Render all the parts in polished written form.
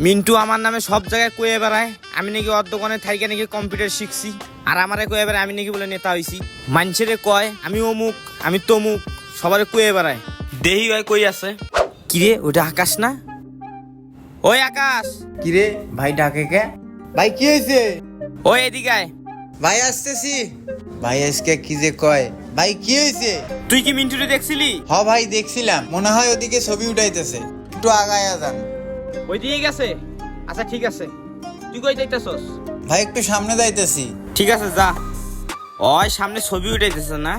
মিন্টু আমার নামে সব জায়গায় কয়ে বেড়ায় আমি নাকি ওর দোকানে থাইকে নাকি কম্পিউটার শিখছি, আর আমারে কয়ে বেড়ায় আমি নাকি বলে নেতা হইছি। মানুষেরে কয় আমি অমুক আমি তমুক, সবারে কয়ে বেড়ায়। দেহি হয় কই আছে। কিরে ওটা আকাশ না? ওই আকাশ। কিরে ভাই ডাকে কে? ভাই কি হয়েছে? ওই এদিকে আয়। ভাই আসতেছি। ভাই আজকে কি যে কয়? ভাই কি হয়েছে? তুই কি মিন্টুরে দেখছিলি? হ ভাই দেখছিলাম, মনে হয় ওদিকে ছবি উঠাইতেছে, একটু আগায়া যান। ওই দিকে গেছে। আচ্ছা ঠিক আছে, তুই কই যাইতেছস? ভাই একটু সামনে যাইতেছি। ঠিক আছে যা। ওই সামনে ছবি উঠাইতেছে না,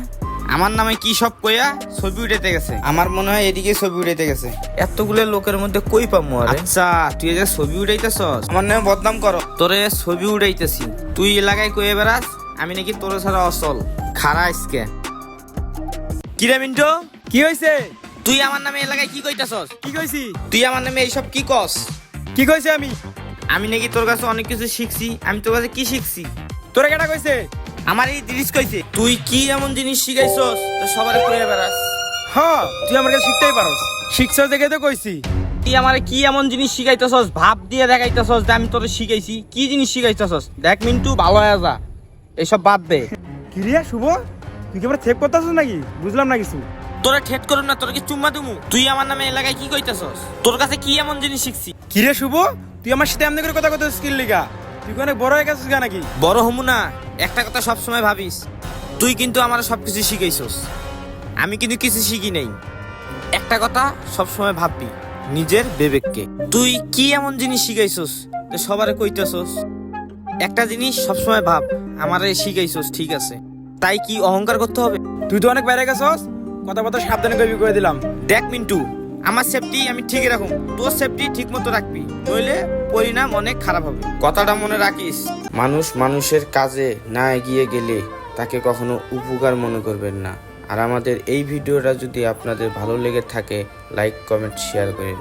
আমার নামে কি সব কইয়া ছবি উঠাইতে গেছে। আমার মনে হয় এদিকে ছবি উঠাইতে গেছে। এতগুলো লোকের মধ্যে কই পামু আরে? আচ্ছা তুই যে ছবি উঠাইতেছস, আমার নামে বদনাম করো। তোরে ছবি উঠাইতেছি, তুই এলাকায় কইয়ে বেড়াস আমি নাকি তোর ছাড়া অচল। খারা আজকে কিরে মিন্টু, কি হয়েছে? তুই আমার নামে এলাকায় কি কইতাছস? কি কইছি? তুই আমার নামে এইসব কি কস? কি কইছে আমি? আমি নাকি তোর কাছে অনেক কিছু শিখছি। আমি তোর কাছে কি শিখছি? তোরা কেটা কইছে? আমার এই জিনিস কইছে। তুই কি এমন জিনিস শিখাইছস তো সবারে কইয়া বেড়াস? হ্যাঁ তুই আমার কাছে শিখতেই পারোস, শিখছস দেখে তো কইছি। তুই আমারে কি এমন জিনিস শিখাইতেছস, ভাব দিয়ে দেখাইতেছস যে আমি তোরে শিখাইছি? কি জিনিস শিখাইতেছস? দেখ মিন্টু ভালো হয়ে যা, এইসব বাদ দে। কি রে শুভ, তুই কি আমার থেপ করতেছস নাকি? বুঝলাম না কিছু। তোরে ঠেট করুম না, তোর কি চুম্মা দিমু? তুই আমার নামে এলাকায় কি কইতাছস? তোর কাছে কি এমন জিনিস শিখছি? কি রে শুভ, তুই আমার সাথে এমনি করে কথা কইতেছিস স্কিল লিগা? তুই কি অনেক বড় হয়ে গেছিস গা নাকি? বড় হমু না, একটা কথা সব সময় ভাবিস, তুই কিন্তু আমার সবকিছু শিখাইছস, আমি কিন্তু কিছু শিখি নাই। একটা কথা সব সময় ভাববি, নিজের বিবেককে। তুই কি এমন জিনিস শিখাইছস যে সবারে কইতাছস? একটা জিনিস সব সময় ভাব, আমারে শিখাইছস ঠিক আছে, তাই কি অহংকার করতে হবে? তুই তো অনেক বাইরে গেছস, কথা বলতে সাবধানে কইবি করে দিলাম। দেখ মিন্টু, আমার সেফটি আমি ঠিক রাখুম, তোর সেফটি ঠিক মতো রাখবি, নইলে পরিণাম অনেক খারাপ হবে। কথাটা মনে রাখিস, মানুষ মানুষের কাজে না এগিয়ে গেলে তাকে কখনো উপকার মনে করবেন না। আর আমাদের এই ভিডিওটা যদি আপনাদের ভালো লেগে থাকে, লাইক কমেন্ট শেয়ার করে